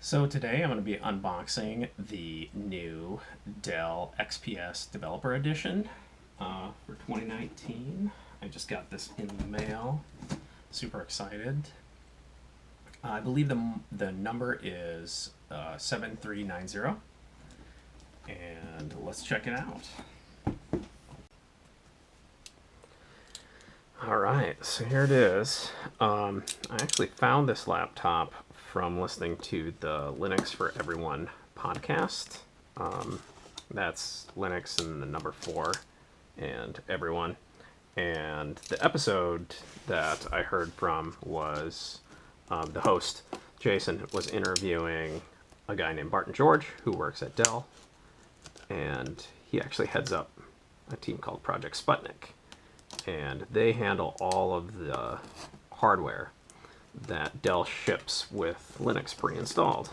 So today I'm going to be unboxing the new Dell XPS Developer Edition for 2019. I just got this in the mail. Super excited. I believe the number is 7390. And let's check it out. Alright, so here it is. I actually found this laptop from listening to the Linux for Everyone podcast. That's Linux and the number 4 and everyone. And the episode that I heard from was the host, Jason, was interviewing a guy named Barton George who works at Dell. And he actually heads up a team called Project Sputnik. And they handle all of the hardware that Dell ships with Linux pre-installed.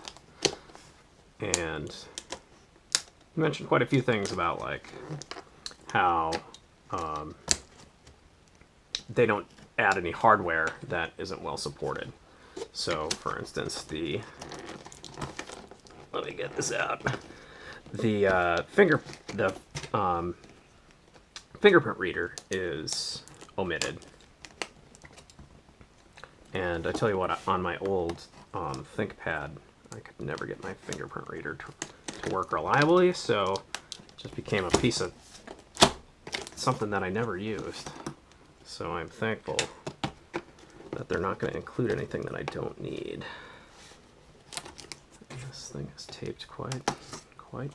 And he mentioned quite a few things about like how they don't add any hardware that isn't well supported. So for instance, let me get this out. The fingerprint reader is omitted. And I tell you what, on my old ThinkPad, I could never get my fingerprint reader to work reliably, so it just became a piece of something that I never used. So I'm thankful that they're not going to include anything that I don't need. And this thing is taped quite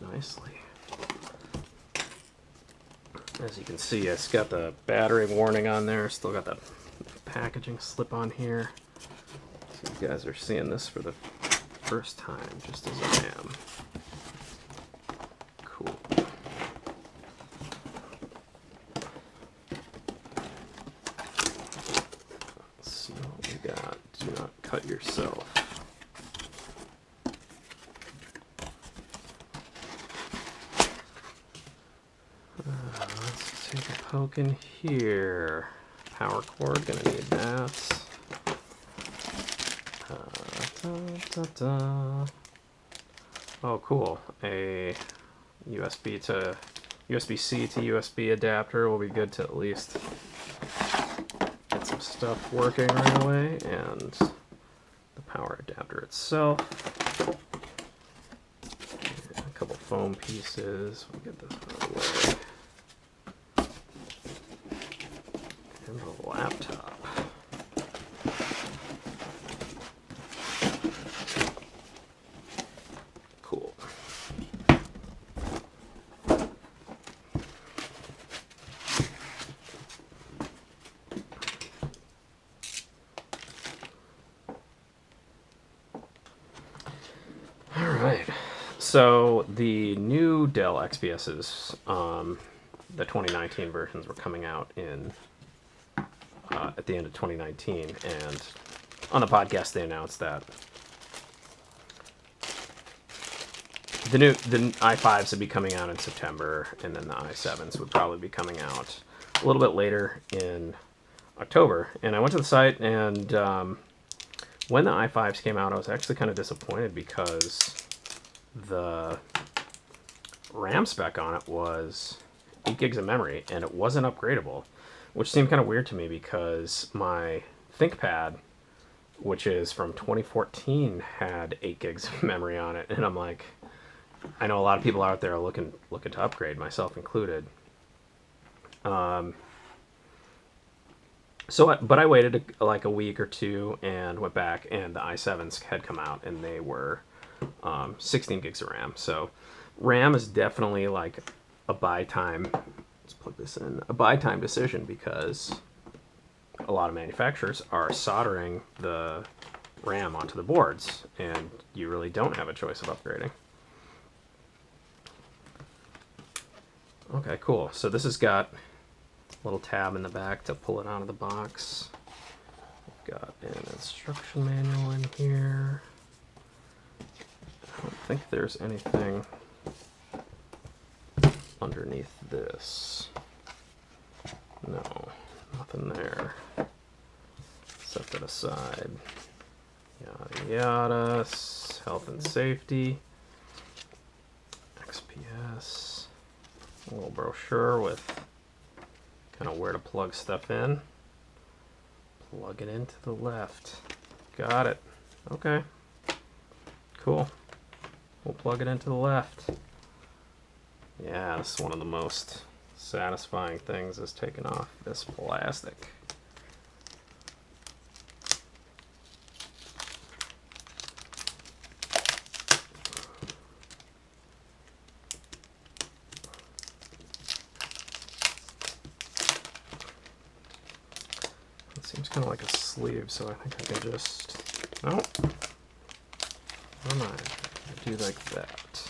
nicely. As you can see, it's got the battery warning on there, still got the packaging slip on here. So you guys are seeing this for the first time, just as I am. Cool. Let's see what we got. Do not cut yourself. Let's take a poke in here. Power cord, gonna need that. Oh, cool. A USB-C to USB adapter will be good to at least get some stuff working right away. And the power adapter itself. And a couple foam pieces. We'll get this out of the way. And the laptop. Cool. All right. So the new Dell XPS's, the 2019 versions were coming out in at the end of 2019, and on the podcast they announced that the i5s would be coming out in September, and then the i7s would probably be coming out a little bit later in October. And I went to the site, and when the i5s came out, I was actually kind of disappointed because the RAM spec on it was 8 gigs of memory, and it wasn't upgradable. Which seemed kind of weird to me because my ThinkPad, which is from 2014, had 8 gigs of memory on it, and I'm like, I know a lot of people out there are looking to upgrade, myself included. But I waited like a week or two and went back, and the i7s had come out, and they were 16 gigs of RAM. So RAM is definitely like a buy time. Let's plug this in. A buy time decision, because a lot of manufacturers are soldering the RAM onto the boards, and you really don't have a choice of upgrading. Okay, cool. So this has got a little tab in the back to pull it out of the box. We've got an instruction manual in here. I don't think there's anything underneath this. No, nothing there. Set that aside. Yada yada, health and safety, XPS, a little brochure with kind of where to plug stuff in. Plug it into the left. Got it. Okay. Cool. We'll plug it into the left. Yeah, this is one of the most satisfying things, is taking off this plastic. It seems kind of like a sleeve, so I think I can just... Oh! Never mind. I do like that.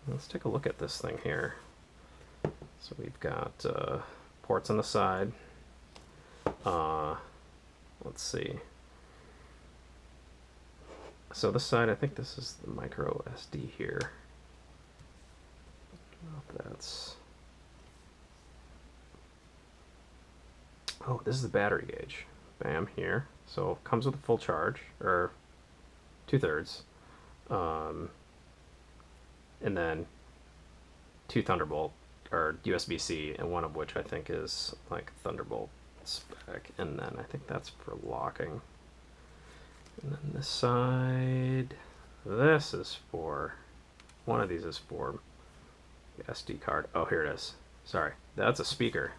Let's take a look at this thing here. So we've got ports on the side. Let's see. So this side, I think this is the micro SD here. I don't know if that's... Oh, this is the battery gauge. Bam, here. So it comes with a full charge, or 2/3. And then 2 Thunderbolt, or USB-C, and one of which I think is like Thunderbolt spec. And then I think that's for locking. And then this side, this is for, one of these is for the SD card. Oh, here it is. Sorry, that's a speaker.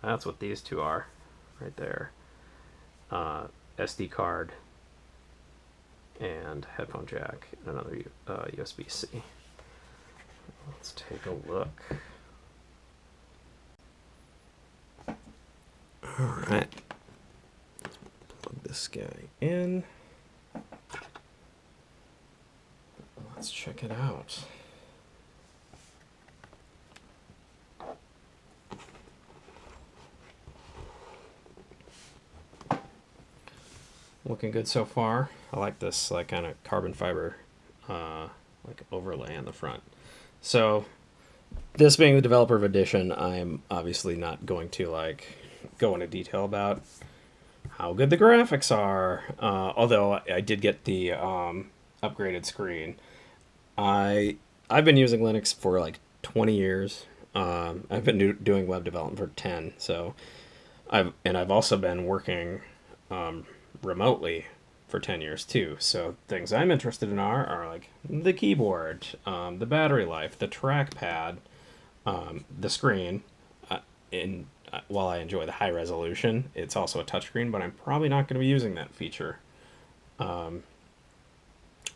That's what these two are, right there. SD card and headphone jack, and another USB-C. Let's take a look. All right, plug this guy in. Let's check it out. Looking good so far. I like this like kind of carbon fiber like overlay on the front. So this being the developer edition, I'm obviously not going to like go into detail about how good the graphics are. Although I did get the upgraded screen. I've been using Linux for like 20 years. I've been doing web development for 10. So I've also been working remotely for 10 years too. So things I'm interested in are like the keyboard, the battery life, the trackpad, the screen. While I enjoy the high resolution, it's also a touchscreen, but I'm probably not going to be using that feature.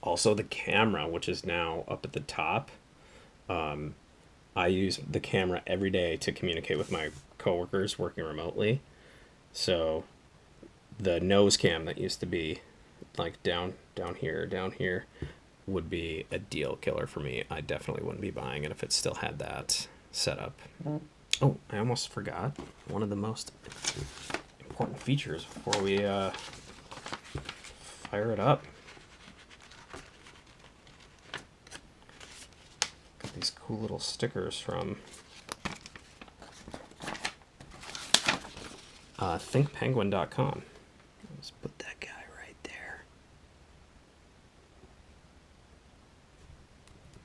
Also the camera, which is now up at the top. I use the camera every day to communicate with my coworkers working remotely. So the nose cam that used to be like down here would be a deal killer for me. I definitely wouldn't be buying it if it still had that setup. Oh, I almost forgot one of the most important features before we fire it up. Got these cool little stickers from thinkpenguin.com. Let's put that guy right there.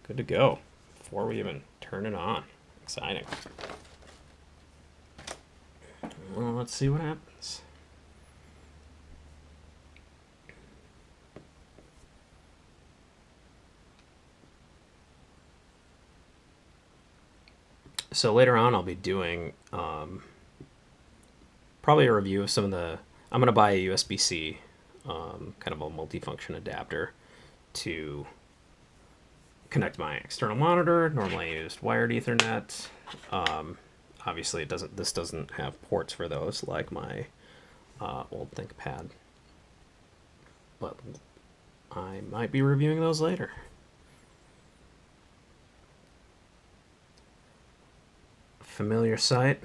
Good to go before we even turn it on. Exciting. Well, let's see what happens. So later on I'll be doing probably a review of some of the... I'm going to buy a USB-C, kind of a multifunction adapter to connect my external monitor. Normally I used wired Ethernet. Obviously this doesn't have ports for those like my old ThinkPad. But I might be reviewing those later. Familiar site.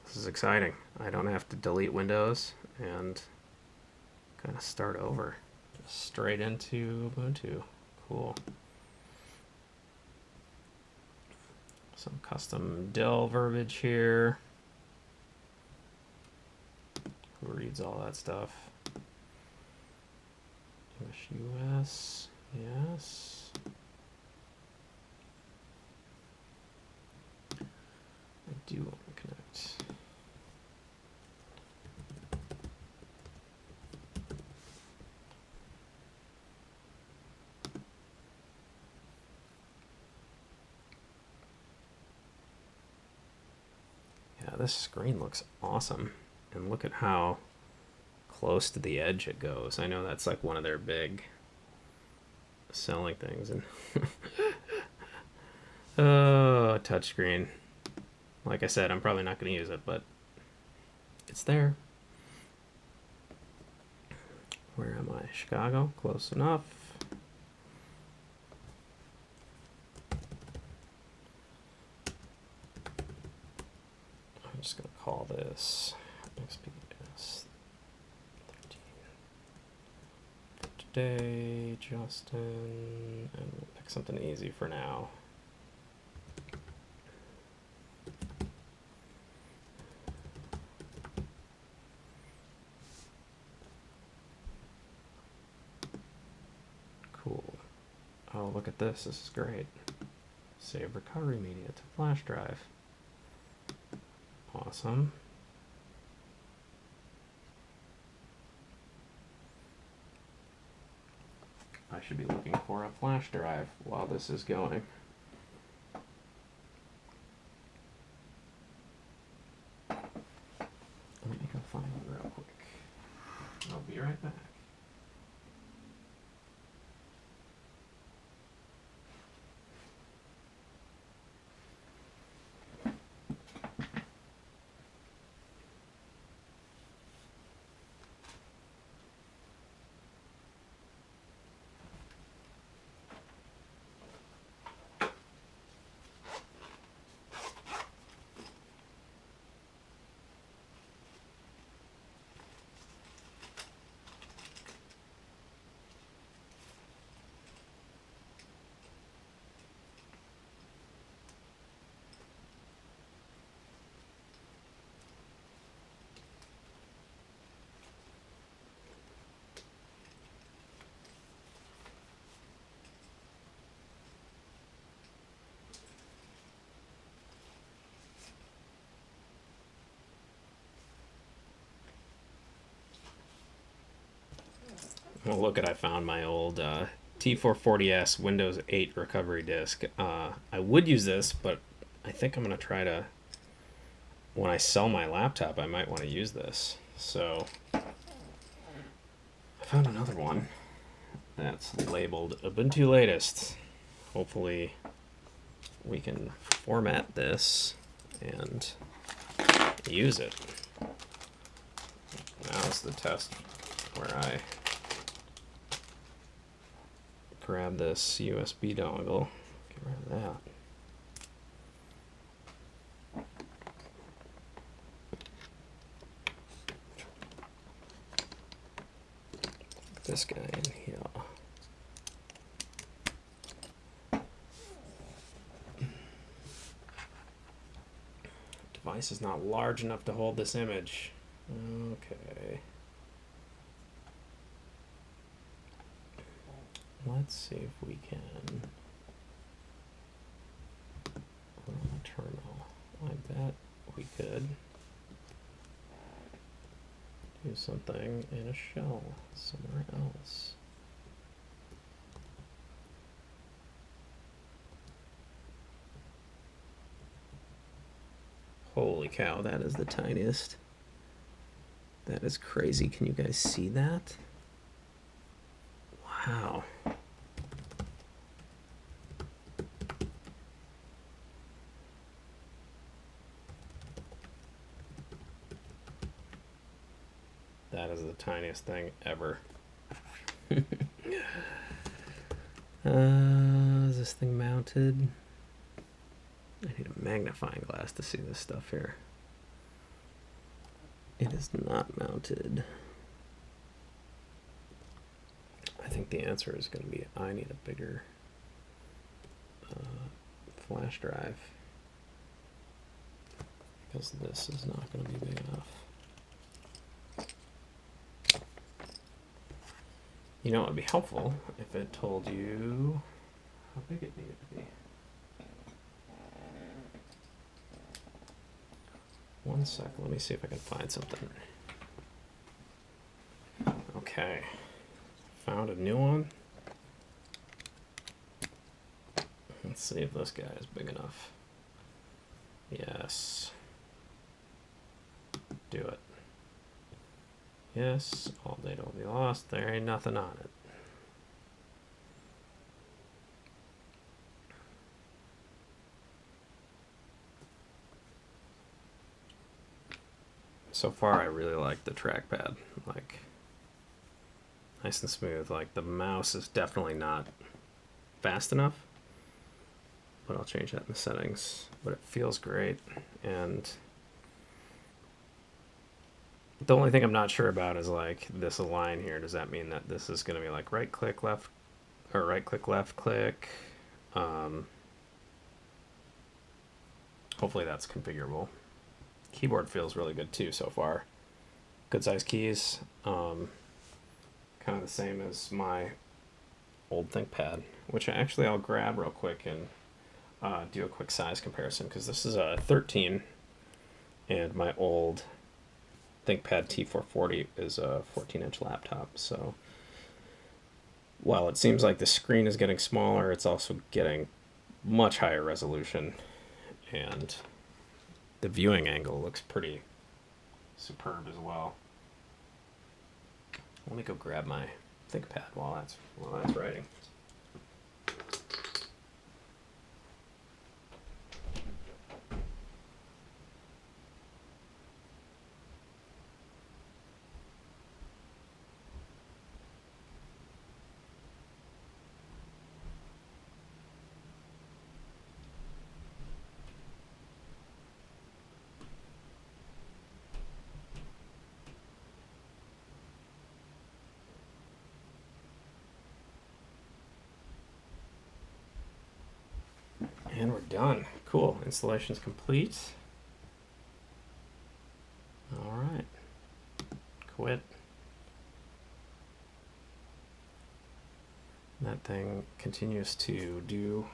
This is exciting. I don't have to delete Windows and kind of start over. Just straight into Ubuntu. Cool. Some custom Dell verbiage here. Who reads all that stuff? US, yes. I do want to connect. Yeah, this screen looks awesome. And look at how close to the edge it goes. I know that's like one of their big selling things. And oh, touchscreen. Like I said, I'm probably not going to use it, but it's there. Where am I? Chicago? Close enough. I'm just going to call this XPS 13. For today, Justin, and we'll pick something easy for now. Cool. Oh, look at this. This is great. Save recovery media to flash drive. Awesome. I should be looking for a flash drive while this is going. Let me go find it real quick. I'll be right back. Well, look at, I found my old T440S Windows 8 recovery disk. I would use this, but I think I'm going to try to, when I sell my laptop, I might want to use this. So I found another one that's labeled Ubuntu Latest. Hopefully we can format this and use it. Now's the test where I grab this USB dongle, get rid of that. Put this guy in here. Device is not large enough to hold this image. Okay. Let's see if we can run a terminal. I bet we could do something in a shell somewhere else. Holy cow, that is the tiniest. That is crazy. Can you guys see that? Wow. That is the tiniest thing ever. Is this thing mounted? I need a magnifying glass to see this stuff here. It is not mounted. I think the answer is going to be I need a bigger flash drive, because this is not going to be big enough. You know, it would be helpful if it told you how big it needed to be. One sec, let me see if I can find something. Okay, found a new one. Let's see if this guy is big enough. Yes. Do it. Yes, all data will be lost. There ain't nothing on it. So far, I really like the trackpad. Like, nice and smooth. Like, the mouse is definitely not fast enough, but I'll change that in the settings. But it feels great. And the only thing I'm not sure about is like this line here. Does that mean that this is going to be like right click left, or right click left click? Hopefully that's configurable. Keyboard feels really good too so far. Good size keys. Kind of the same as my old ThinkPad, which actually I'll grab real quick and do a quick size comparison, because this is a 13 and my old ThinkPad T440 is a 14-inch laptop. So while it seems like the screen is getting smaller, it's also getting much higher resolution, and the viewing angle looks pretty superb as well. Let me go grab my ThinkPad while that's writing. And we're done. Cool. Installation's complete. All right. Quit. That thing continues to do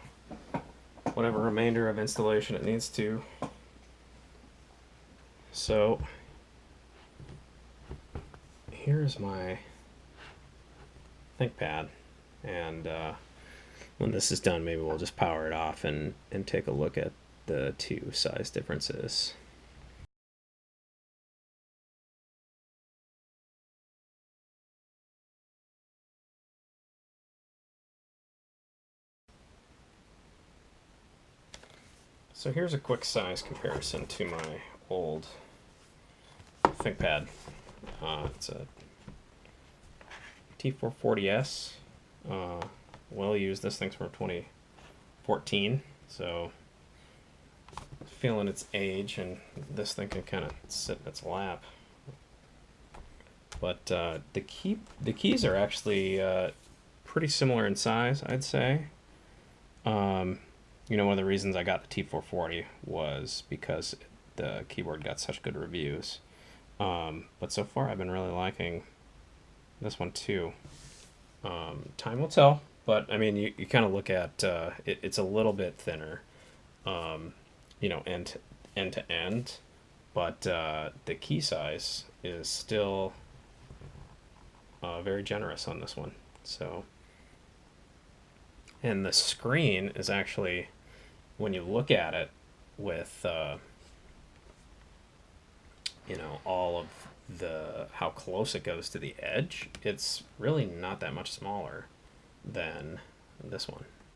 whatever remainder of installation it needs to. So here's my ThinkPad, and when this is done, maybe we'll just power it off and take a look at the two size differences. So here's a quick size comparison to my old ThinkPad. It's a T440S. Well used. This thing's from 2014, so feeling its age, and this thing can kind of sit in its lap. But the keys are actually pretty similar in size, I'd say. You know, one of the reasons I got the T440 was because the keyboard got such good reviews. But so far I've been really liking this one too. Time will tell, but I mean, you kind of look at it's a little bit thinner, you know, end to end, but the key size is still very generous on this one. So, and the screen is actually, when you look at it with you know, all of the how close it goes to the edge, it's really not that much smaller than this one.